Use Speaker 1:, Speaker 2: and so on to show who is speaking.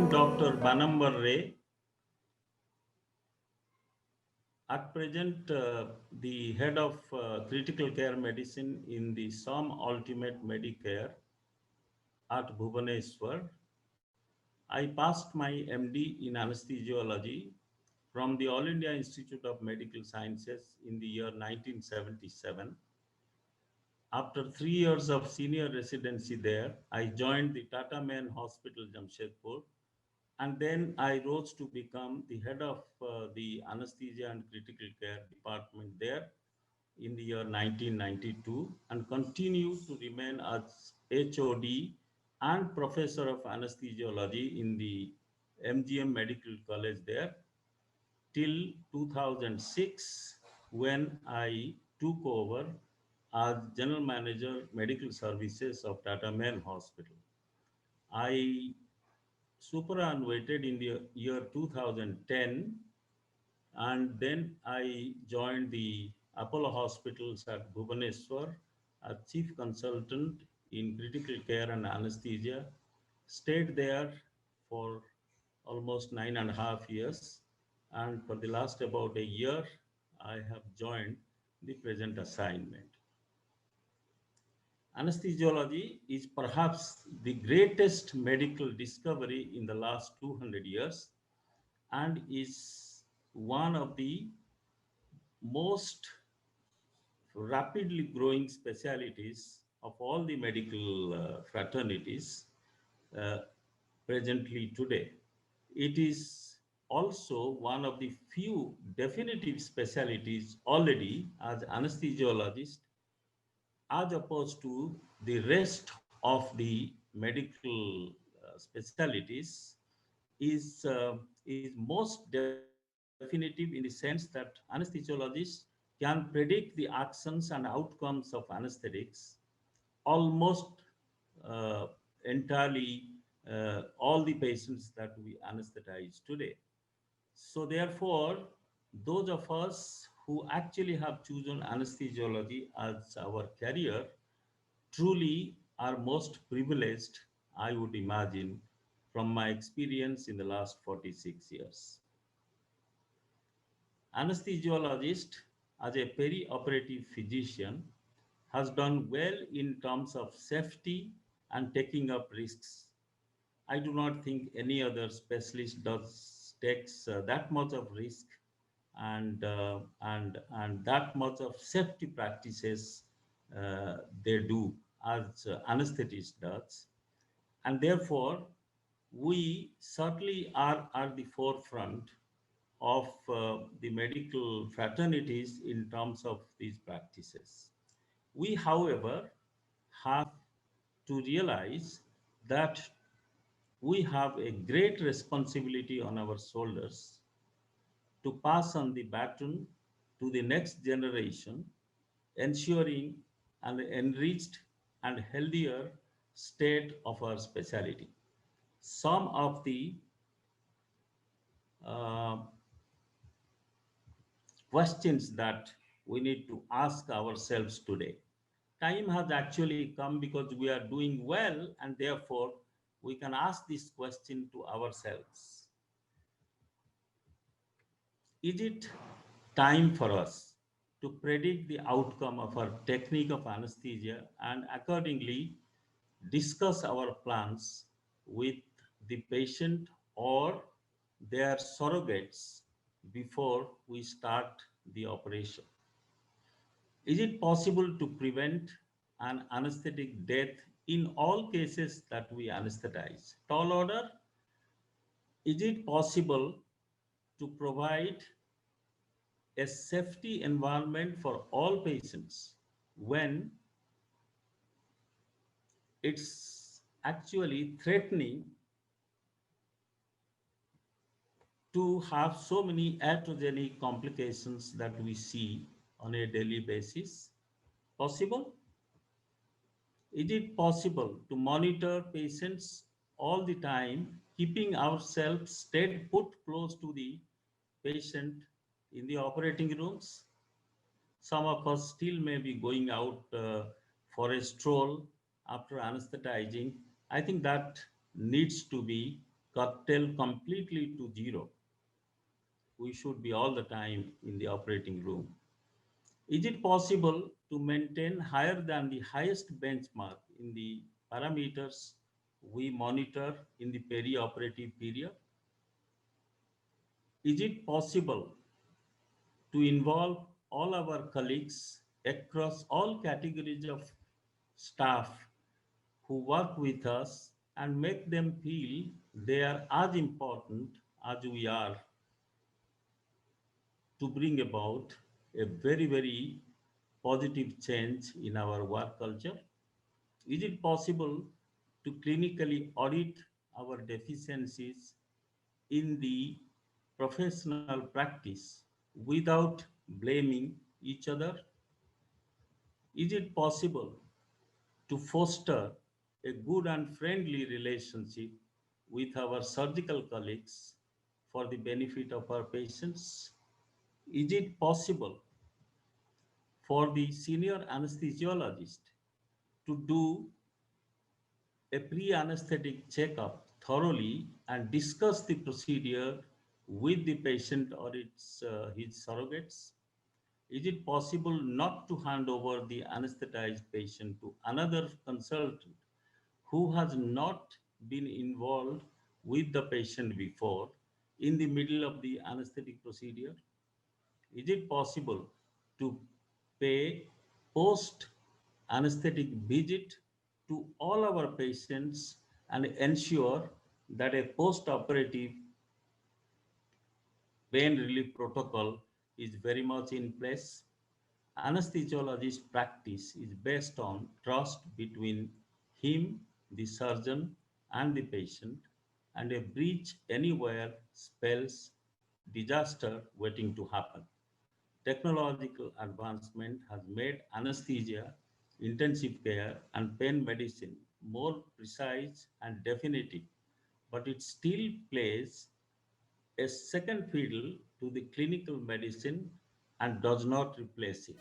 Speaker 1: am Dr. Banambar Ray. At present, the head of critical care medicine in the SOM Ultimate Medicare at Bhubaneswar. I passed my MD in anesthesiology from the All India Institute of Medical Sciences in the year 1977. After 3 years of senior residency there, I joined the Tata Main Hospital, Jamshedpur, and then I rose to become the head of the anesthesia and critical care department there in the year 1992 and continue to remain as HOD and professor of anesthesiology in the MGM Medical College there till 2006 when I took over as general manager medical services of Tata Main Hospital. I superannuated in the year 2010, and then I joined the Apollo Hospitals at Bhubaneswar as chief consultant in critical care and anesthesia. Stayed there for almost 9.5 years, and for the last about a year, I have joined the present assignment. Anesthesiology is perhaps the greatest medical discovery in the last 200 years and is one of the most rapidly growing specialties of all the medical fraternities uh, presently today. It is also one of the few definitive specialties already as anesthesiologist as opposed to the rest of the medical specialties is most definitive in the sense that anesthesiologists can predict the actions and outcomes of anesthetics almost uh, entirely all the patients that we anesthetize today. So therefore, those of us who actually have chosen anesthesiology as our career truly are most privileged, I would imagine, from my experience in the last 46 years. Anesthesiologist as a peri-operative physician has done well in terms of safety and taking up risks. I do not think any other specialist does takes that much of risk and that much of safety practices they do as anesthetist does, and therefore we certainly are at the forefront of the medical fraternities in terms of these practices. We, however, have to realize that we have a great responsibility on our shoulders to pass on the baton to the next generation, ensuring an enriched and healthier state of our specialty. Some of the uh, questions that we need to ask ourselves today. Time has actually come because we are doing well, and therefore we can ask this question to ourselves. Is it time for us to predict the outcome of our technique of anesthesia and accordingly discuss our plans with the patient or their surrogates before we start the operation? Is it possible to prevent an anesthetic death in all cases that we anesthetize? Tall order, is it possible to provide a safety environment for all patients when it's actually threatening to have so many iatrogenic complications that we see on a daily basis? Possible? Is it possible to monitor patients all the time, keeping ourselves stayed put close to the patient in the operating rooms? Some of us still may be going out for a stroll after anesthetizing. I think that needs to be curtail completely to zero. We should be all the time in the operating room. Is it possible to maintain higher than the highest benchmark in the parameters we monitor in the perioperative period? Is it possible to involve all our colleagues across all categories of staff who work with us and make them feel they are as important as we are to bring about a very, very positive change in our work culture? Is it possible to clinically audit our deficiencies in the professional practice without blaming each other? Is it possible to foster a good and friendly relationship with our surgical colleagues for the benefit of our patients? Is it possible for the senior anesthesiologist to do a pre-anesthetic checkup thoroughly and discuss the procedure with the patient or his surrogates? Is it possible not to hand over the anesthetized patient to another consultant who has not been involved with the patient before in the middle of the anesthetic procedure? Is it possible to pay post anesthetic visit to all our patients and ensure that a post operative pain relief protocol is very much in place? Anesthesiologist practice is based on trust between him, the surgeon, and the patient, and a breach anywhere spells disaster waiting to happen. Technological advancement has made anesthesia, intensive care, and pain medicine more precise and definitive, but it still plays a second fiddle to the clinical medicine and does not replace it.